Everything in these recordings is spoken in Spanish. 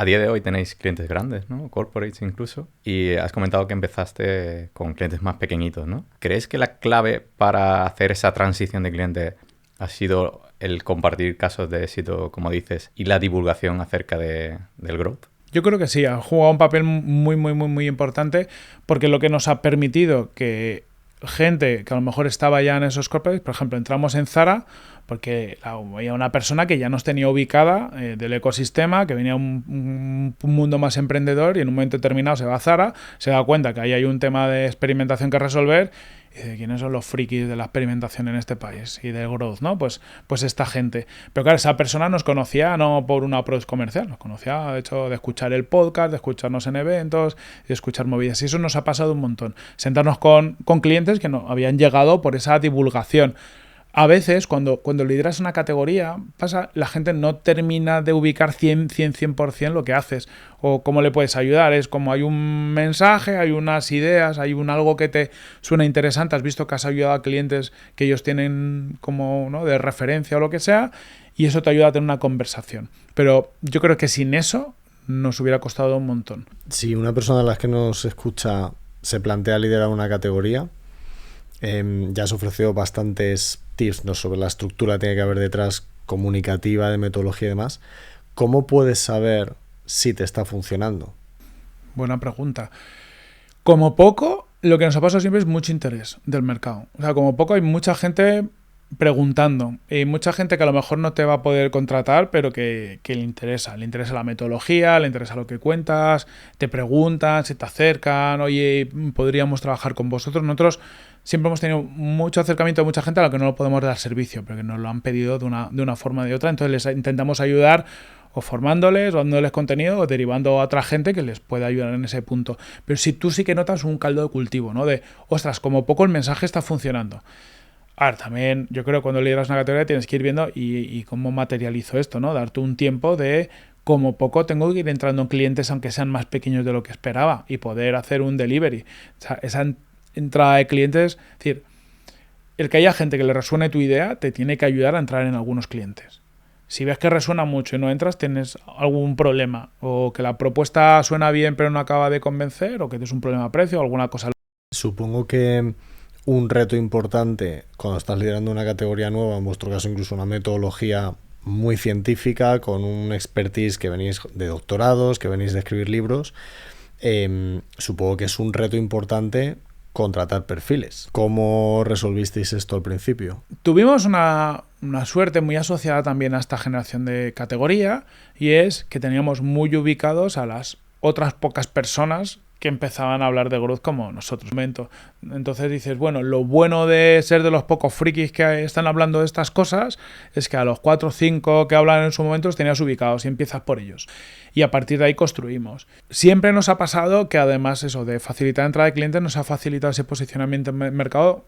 A día de hoy tenéis clientes grandes, ¿no? Corporates incluso. Y has comentado que empezaste con clientes más pequeñitos, ¿no? ¿Crees que la clave para hacer esa transición de cliente ha sido el compartir casos de éxito, como dices, y la divulgación acerca del growth? Yo creo que sí, ha jugado un papel muy importante, porque lo que nos ha permitido que gente que a lo mejor estaba ya en esos corporates, por ejemplo, entramos en Zara porque había una persona que ya nos tenía ubicada del ecosistema, que venía un mundo más emprendedor, y en un momento determinado se va a Zara, se da cuenta que ahí hay un tema de experimentación que resolver, y dice, ¿quiénes son los frikis de la experimentación en este país y del growth, ¿no? Pues esta gente. Pero claro, esa persona nos conocía no por un approach comercial, nos conocía, de hecho, de escuchar el podcast, de escucharnos en eventos, de escuchar movidas. Y eso nos ha pasado un montón. Sentarnos con clientes que no habían llegado por esa divulgación. A veces, cuando lideras una categoría, la gente no termina de ubicar 100% lo que haces o cómo le puedes ayudar. Es como hay un mensaje, hay unas ideas, hay algo que te suena interesante, has visto que has ayudado a clientes que ellos tienen como, ¿no?, de referencia o lo que sea, y eso te ayuda a tener una conversación. Pero yo creo que sin eso nos hubiera costado un montón. Si una persona de las que nos escucha se plantea liderar una categoría, ya has ofrecido bastantes tips, ¿no?, sobre la estructura que tiene que haber detrás, comunicativa, de metodología y demás. ¿Cómo puedes saber si te está funcionando? Buena pregunta. Como poco, lo que nos ha pasado siempre es mucho interés del mercado. O sea, como poco hay mucha gente preguntando, y mucha gente que a lo mejor no te va a poder contratar, pero que le interesa la metodología, le interesa lo que cuentas, te preguntan, se te acercan, oye, podríamos trabajar con vosotros. Nosotros siempre hemos tenido mucho acercamiento de mucha gente a la que no lo podemos dar servicio, pero que nos lo han pedido de una forma o de otra. Entonces les intentamos ayudar o formándoles, o dándoles contenido, o derivando a otra gente que les pueda ayudar en ese punto. Pero si tú sí que notas un caldo de cultivo, ¿no? De, ostras, como poco el mensaje está funcionando. Ahora, también yo creo que cuando lideras una categoría tienes que ir viendo y cómo materializo esto, ¿no? Darte un tiempo de, como poco, tengo que ir entrando en clientes aunque sean más pequeños de lo que esperaba y poder hacer un delivery. O sea, esa entrada de clientes, es decir, el que haya gente que le resuene tu idea te tiene que ayudar a entrar en algunos clientes. Si ves que resuena mucho y no entras, tienes algún problema, o que la propuesta suena bien pero no acaba de convencer, o que tienes un problema de precio o alguna cosa. Supongo que un reto importante cuando estás liderando una categoría nueva, en vuestro caso incluso una metodología muy científica, con un expertise que venís de doctorados, que venís de escribir libros, supongo que es un reto importante contratar perfiles. ¿Cómo resolvisteis esto al principio? Tuvimos una suerte muy asociada también a esta generación de categoría, y es que teníamos muy ubicados a las otras pocas personas que empezaban a hablar de growth como nosotros. Entonces dices, bueno, lo bueno de ser de los pocos frikis que están hablando de estas cosas es que a los 4 o 5 que hablan en su momento los tenías ubicados y empiezas por ellos. Y a partir de ahí construimos. Siempre nos ha pasado que además eso de facilitar entrada de clientes nos ha facilitado ese posicionamiento en el mercado,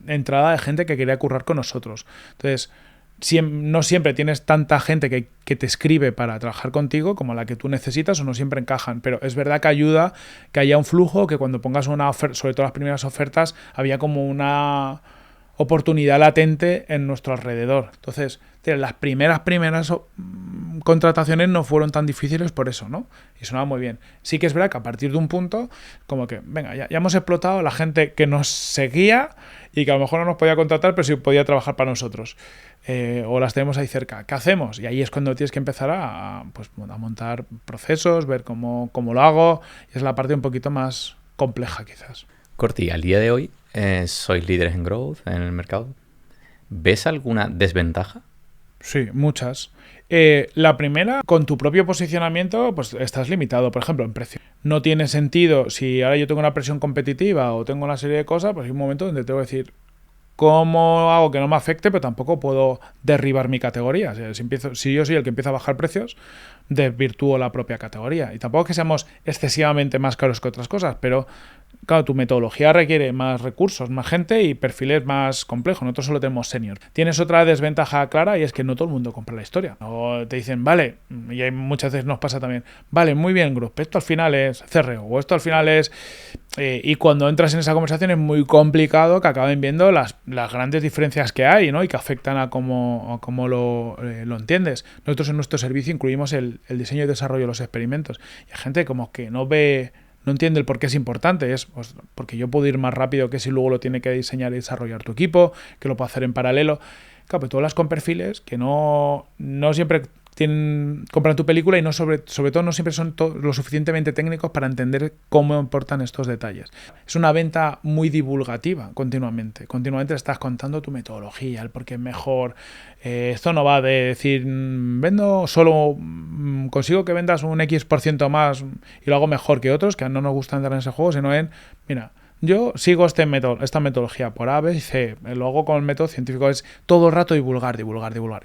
entrada de gente que quería currar con nosotros. Entonces, no siempre tienes tanta gente que te escribe para trabajar contigo como la que tú necesitas, o no siempre encajan, pero es verdad que ayuda que haya un flujo, que cuando pongas una oferta, sobre todo las primeras ofertas, había como una oportunidad latente en nuestro alrededor. Entonces, las primeras contrataciones no fueron tan difíciles por eso, ¿no? Y sonaba muy bien. Sí que es verdad que a partir de un punto, como que, venga, ya hemos explotado a la gente que nos seguía y que a lo mejor no nos podía contratar, pero sí podía trabajar para nosotros. O las tenemos ahí cerca. ¿Qué hacemos? Y ahí es cuando tienes que empezar a montar procesos, ver cómo lo hago. Y es la parte un poquito más compleja, quizás. Corti, al día de hoy sois líderes en growth en el mercado. ¿Ves alguna desventaja? Sí, muchas. La primera, con tu propio posicionamiento, pues estás limitado, por ejemplo, en precio. No tiene sentido, si ahora yo tengo una presión competitiva o tengo una serie de cosas, pues hay un momento donde tengo que decir, ¿cómo hago que no me afecte? Pero tampoco puedo derribar mi categoría. O sea, si yo soy el que empieza a bajar precios, desvirtúo la propia categoría. Y tampoco es que seamos excesivamente más caros que otras cosas, pero claro, tu metodología requiere más recursos, más gente y perfiles más complejos. Nosotros solo tenemos senior. Tienes otra desventaja clara, y es que no todo el mundo compra la historia. O te dicen, vale, y muchas veces nos pasa también, vale, muy bien, Group, esto al final es CRO, o esto al final es Y cuando entras en esa conversación es muy complicado que acaben viendo las grandes diferencias que hay, ¿no? Y que afectan a cómo lo entiendes. Nosotros en nuestro servicio incluimos el diseño y desarrollo de los experimentos. Y hay gente como que no entiende el por qué es importante. Es pues, porque yo puedo ir más rápido que si luego lo tiene que diseñar y desarrollar tu equipo, que lo puedo hacer en paralelo. Claro, pero tú hablas con perfiles que no siempre compran tu película y no sobre todo no siempre son lo suficientemente técnicos para entender cómo importan estos detalles. Es una venta muy divulgativa continuamente. Continuamente estás contando tu metodología, el por qué es mejor. Esto no va de decir, vendo solo, consigo que vendas un X% más y lo hago mejor que otros, que no nos gusta entrar en ese juego, sino en, mira, yo sigo esta metodología por A, B y C. Lo hago con el método científico. Es todo el rato divulgar.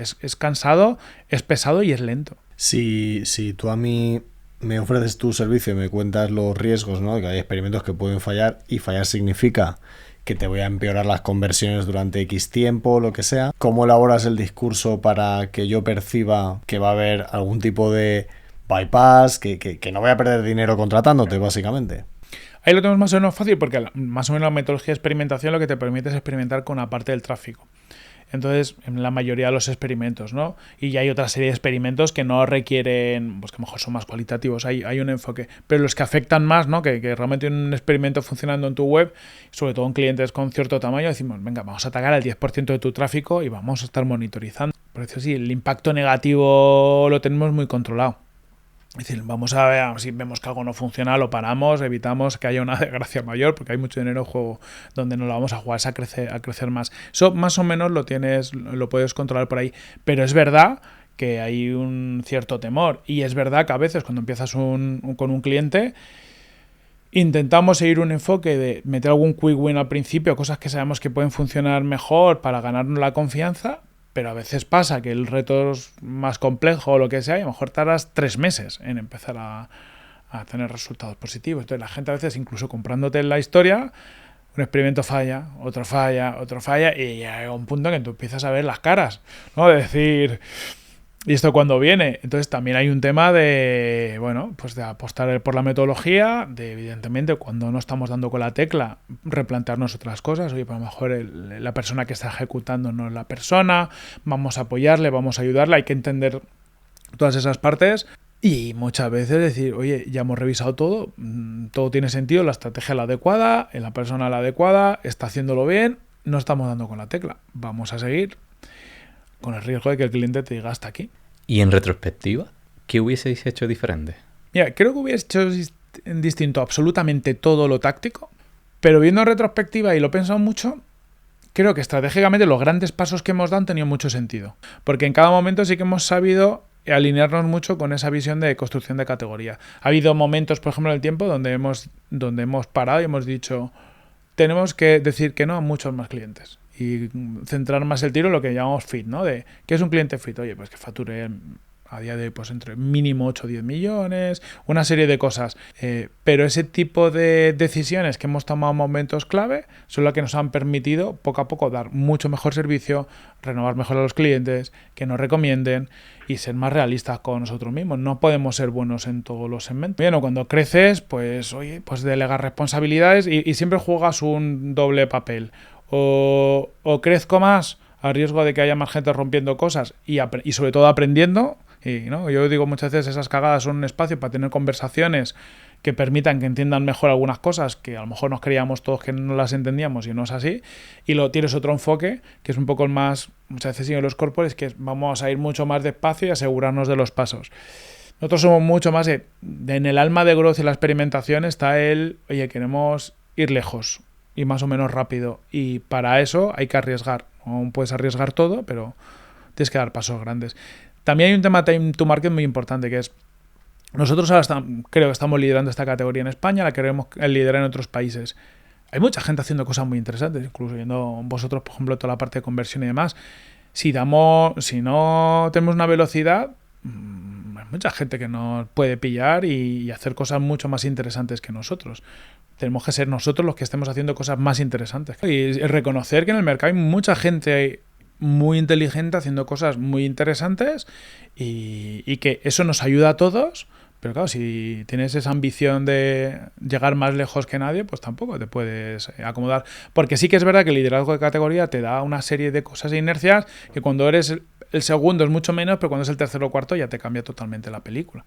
Es cansado, es pesado y es lento. Si tú a mí me ofreces tu servicio y me cuentas los riesgos, ¿no? Que hay experimentos que pueden fallar, y fallar significa que te voy a empeorar las conversiones durante X tiempo, lo que sea. ¿Cómo elaboras el discurso para que yo perciba que va a haber algún tipo de bypass, que no voy a perder dinero contratándote, básicamente? Ahí lo tenemos más o menos fácil porque más o menos la metodología de experimentación lo que te permite es experimentar con una parte del tráfico. Entonces, en la mayoría de los experimentos, ¿no? Y ya hay otra serie de experimentos que no requieren, pues que a lo mejor son más cualitativos, hay un enfoque. Pero los que afectan más, ¿no? Que realmente un experimento funcionando en tu web, sobre todo en clientes con cierto tamaño, decimos, venga, vamos a atacar al 10% de tu tráfico y vamos a estar monitorizando. Por eso sí, el impacto negativo lo tenemos muy controlado. Es decir, vamos a ver si vemos que algo no funciona, lo paramos, evitamos que haya una desgracia mayor, porque hay mucho dinero en juego donde no lo vamos a jugar, a crecer más. Eso más o menos lo puedes controlar por ahí. Pero es verdad que hay un cierto temor. Y es verdad que a veces cuando empiezas con un cliente, intentamos seguir un enfoque de meter algún quick win al principio, cosas que sabemos que pueden funcionar mejor para ganarnos la confianza. Pero a veces pasa que el reto es más complejo o lo que sea y a lo mejor tardas 3 meses en empezar a tener resultados positivos. Entonces la gente a veces, incluso comprándote la historia, un experimento falla, otro falla y llega un punto en que tú empiezas a ver las caras, ¿no? De decir, ¿y esto cuándo viene? Entonces también hay un tema de, bueno, pues de apostar por la metodología, de evidentemente cuando no estamos dando con la tecla, replantearnos otras cosas. Oye, pues a lo mejor la persona que está ejecutando no es la persona, vamos a apoyarle, vamos a ayudarle, hay que entender todas esas partes. Y muchas veces decir, oye, ya hemos revisado todo tiene sentido, la estrategia es la adecuada, la persona es la adecuada, está haciéndolo bien, no estamos dando con la tecla, vamos a seguir con el riesgo de que el cliente te diga hasta aquí. Y en retrospectiva, ¿qué hubieseis hecho diferente? Mira, creo que hubiese hecho distinto absolutamente todo lo táctico, pero viendo en retrospectiva y lo he pensado mucho, creo que estratégicamente los grandes pasos que hemos dado han tenido mucho sentido, porque en cada momento sí que hemos sabido alinearnos mucho con esa visión de construcción de categoría. Ha habido momentos, por ejemplo, en el tiempo donde hemos parado y hemos dicho, tenemos que decir que no a muchos más clientes y centrar más el tiro en lo que llamamos fit, ¿no? De ¿qué es un cliente fit? Oye, pues que facture a día de hoy pues entre mínimo 8 o 10 millones, una serie de cosas. Pero ese tipo de decisiones que hemos tomado en momentos clave son las que nos han permitido poco a poco dar mucho mejor servicio, renovar mejor a los clientes, que nos recomienden y ser más realistas con nosotros mismos. No podemos ser buenos en todos los segmentos. Bueno, cuando creces, pues oye, pues delegas responsabilidades y siempre juegas un doble papel. O crezco más a riesgo de que haya más gente rompiendo cosas y sobre todo aprendiendo. Y, ¿no? Yo digo muchas veces esas cagadas son un espacio para tener conversaciones que permitan que entiendan mejor algunas cosas que a lo mejor nos creíamos todos que no las entendíamos y no es así. Y tienes otro enfoque que es un poco más, muchas veces en los corporates, que vamos a ir mucho más despacio y asegurarnos de los pasos. Nosotros somos mucho más en el alma de growth y la experimentación está oye, queremos ir lejos y más o menos rápido. Y para eso hay que arriesgar. No puedes arriesgar todo, pero tienes que dar pasos grandes. También hay un tema time to market muy importante, que es nosotros ahora creo que estamos liderando esta categoría en España, la queremos liderar en otros países. Hay mucha gente haciendo cosas muy interesantes, incluso viendo vosotros, por ejemplo, toda la parte de conversión y demás. Si no tenemos una velocidad, hay mucha gente que nos puede pillar y hacer cosas mucho más interesantes que nosotros. Tenemos que ser nosotros los que estemos haciendo cosas más interesantes. Y reconocer que en el mercado hay mucha gente muy inteligente haciendo cosas muy interesantes y que eso nos ayuda a todos Pero claro, si tienes esa ambición de llegar más lejos que nadie, pues tampoco te puedes acomodar. Porque sí que es verdad que el liderazgo de categoría te da una serie de cosas e inercias que cuando eres el segundo es mucho menos, pero cuando es el tercero o cuarto ya te cambia totalmente la película.